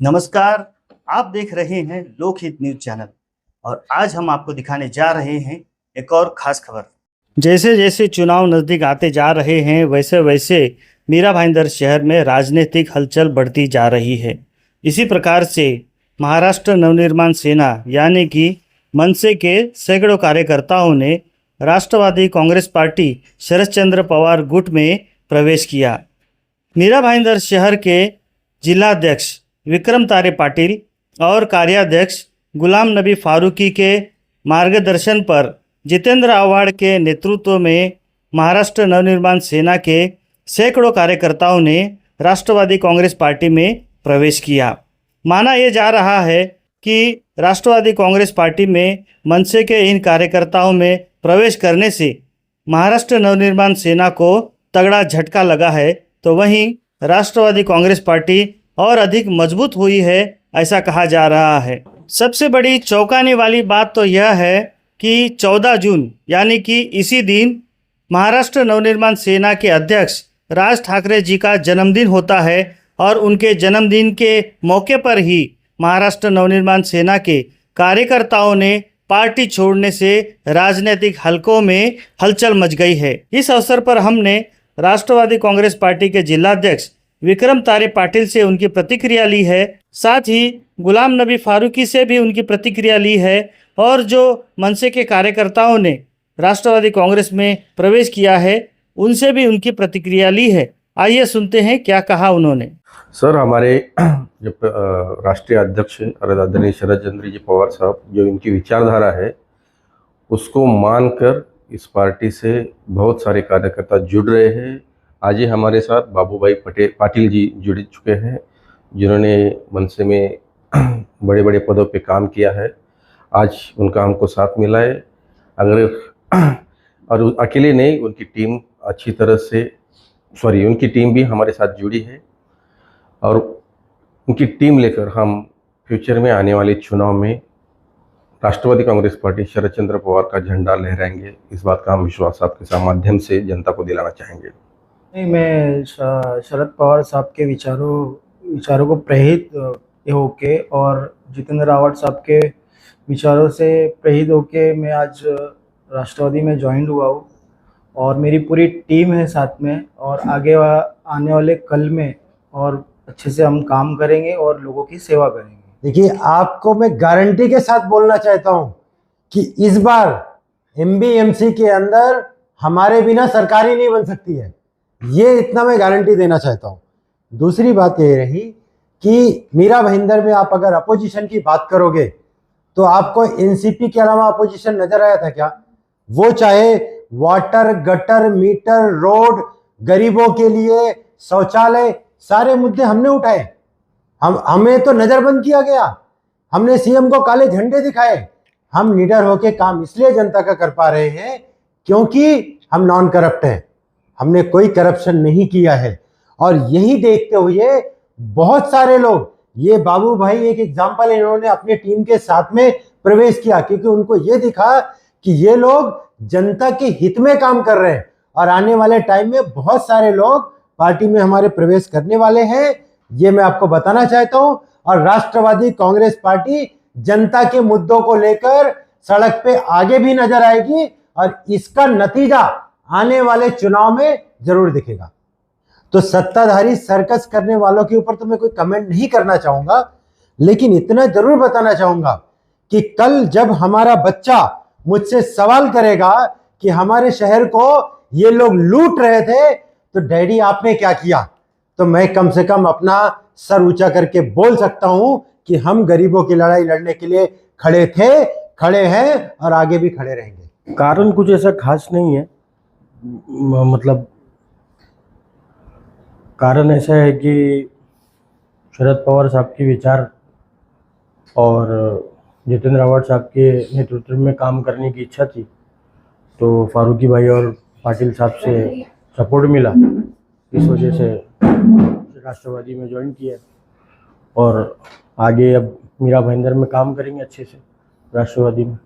नमस्कार। आप देख रहे हैं लोकहित न्यूज चैनल और आज हम आपको दिखाने जा रहे हैं एक और खास खबर। जैसे जैसे चुनाव नज़दीक आते जा रहे हैं वैसे वैसे मीरा भाईंदर शहर में राजनीतिक हलचल बढ़ती जा रही है। इसी प्रकार से महाराष्ट्र नवनिर्माण सेना यानी कि मनसे के सैकड़ों कार्यकर्ताओं ने राष्ट्रवादी कांग्रेस पार्टी शरद चंद्र पवार गुट में प्रवेश किया। मीरा भाईंदर शहर के जिलाध्यक्ष विक्रम तारे पाटिल और कार्याध्यक्ष गुलाम नबी फारूकी के मार्गदर्शन पर जितेंद्र आव्हाड के नेतृत्व में महाराष्ट्र नवनिर्माण सेना के सैकड़ों कार्यकर्ताओं ने राष्ट्रवादी कांग्रेस पार्टी में प्रवेश किया। माना यह जा रहा है कि राष्ट्रवादी कांग्रेस पार्टी में मनसे के इन कार्यकर्ताओं में प्रवेश करने से महाराष्ट्र नवनिर्माण सेना को तगड़ा झटका लगा है, तो वहीं राष्ट्रवादी कांग्रेस पार्टी और अधिक मजबूत हुई है, ऐसा कहा जा रहा है। सबसे बड़ी चौंकाने वाली बात तो यह है कि 14 जून यानी कि इसी दिन महाराष्ट्र नवनिर्माण सेना के अध्यक्ष राज ठाकरे जी का जन्मदिन होता है और उनके जन्मदिन के मौके पर ही महाराष्ट्र नवनिर्माण सेना के कार्यकर्ताओं ने पार्टी छोड़ने से राजनीतिक हलकों में हलचल मच गई है। इस अवसर पर हमने राष्ट्रवादी कांग्रेस पार्टी के जिलाध्यक्ष विक्रम तारे पाटिल से उनकी प्रतिक्रिया ली है, साथ ही गुलाम नबी फारूकी से भी उनकी प्रतिक्रिया ली है और जो मनसे के कार्यकर्ताओं ने राष्ट्रवादी कांग्रेस में प्रवेश किया है उनसे भी उनकी प्रतिक्रिया ली है। आइए सुनते हैं क्या कहा उन्होंने। सर, हमारे जो राष्ट्रीय अध्यक्ष आदरणीय शरद चंद्र जी पवार साहब, जो इनकी विचारधारा है उसको मानकर इस पार्टी से बहुत सारे कार्यकर्ता जुड़ रहे हैं। आज ही हमारे साथ बाबू भाई पाटिल जी जुड़ चुके हैं, जिन्होंने मनसे में बड़े बड़े पदों पे काम किया है। आज उनका हमको साथ मिला है। और अकेले नहीं, उनकी टीम अच्छी तरह से उनकी टीम भी हमारे साथ जुड़ी है और उनकी टीम लेकर हम फ्यूचर में आने वाले चुनाव में राष्ट्रवादी कांग्रेस पार्टी शरद चंद्र पवार का झंडा लहराएंगे। इस बात का हम विश्वास आपके माध्यम से जनता को दिलाना चाहेंगे। नहीं, मैं शरद पवार साहब के विचारों को प्रेरित होके और जितेंद्र आव्हाड साहब के विचारों से प्रेरित होके मैं आज राष्ट्रवादी में ज्वाइन हुआ हूँ और मेरी पूरी टीम है साथ में, और आगे आने वाले कल में और अच्छे से हम काम करेंगे और लोगों की सेवा करेंगे। देखिए, आपको मैं गारंटी के साथ बोलना चाहता हूं कि इस बार एमबीएमसी के अंदर हमारे बिना सरकार ही नहीं बन सकती है, ये इतना मैं गारंटी देना चाहता हूं। दूसरी बात ये रही कि मीरा भाईंदर में आप अगर अपोजिशन की बात करोगे तो आपको एनसीपी के अलावा अपोजिशन नजर आया था क्या? वो चाहे वाटर, गटर, मीटर, रोड, गरीबों के लिए शौचालय, सारे मुद्दे हमने उठाए। हमें तो नजरबंद किया गया, हमने सीएम को काले झंडे दिखाए। हम निडर होके काम इसलिए जनता का कर पा रहे हैं क्योंकि हम नॉन करप्ट हैं, हमने कोई करप्शन नहीं किया है। और यही देखते हुए बहुत सारे लोग, ये बाबू भाई एक एग्जाम्पल, इन्होंने अपनी टीम के साथ में प्रवेश किया क्योंकि उनको ये दिखा कि ये लोग जनता के हित में काम कर रहे हैं और आने वाले टाइम में बहुत सारे लोग पार्टी में हमारे प्रवेश करने वाले हैं, ये मैं आपको बताना चाहता हूं। और राष्ट्रवादी कांग्रेस पार्टी जनता के मुद्दों को लेकर सड़क पे आगे भी नजर आएगी और इसका नतीजा आने वाले चुनाव में जरूर दिखेगा। तो सत्ताधारी सर्कस करने वालों के ऊपर तो मैं कोई कमेंट नहीं करना चाहूंगा, लेकिन इतना जरूर बताना चाहूंगा कि कल जब हमारा बच्चा मुझसे सवाल करेगा कि हमारे शहर को ये लोग लूट रहे थे तो डैडी आपने क्या किया, तो मैं कम से कम अपना सर ऊंचा करके बोल सकता हूं कि हम गरीबों की लड़ाई लड़ने के लिए खड़े थे, खड़े हैं और आगे भी खड़े रहेंगे। कारण कुछ ऐसा खास नहीं है, मतलब कारण ऐसा है कि शरद पवार साहब के विचार और जितेंद्र आव्हाड साहब के नेतृत्व में काम करने की इच्छा थी, तो फारूकी भाई और पाटिल साहब से सपोर्ट मिला, इस वजह से राष्ट्रवादी में ज्वाइन किया और आगे अब मीरा भाईंदर में काम करेंगे अच्छे से राष्ट्रवादी में।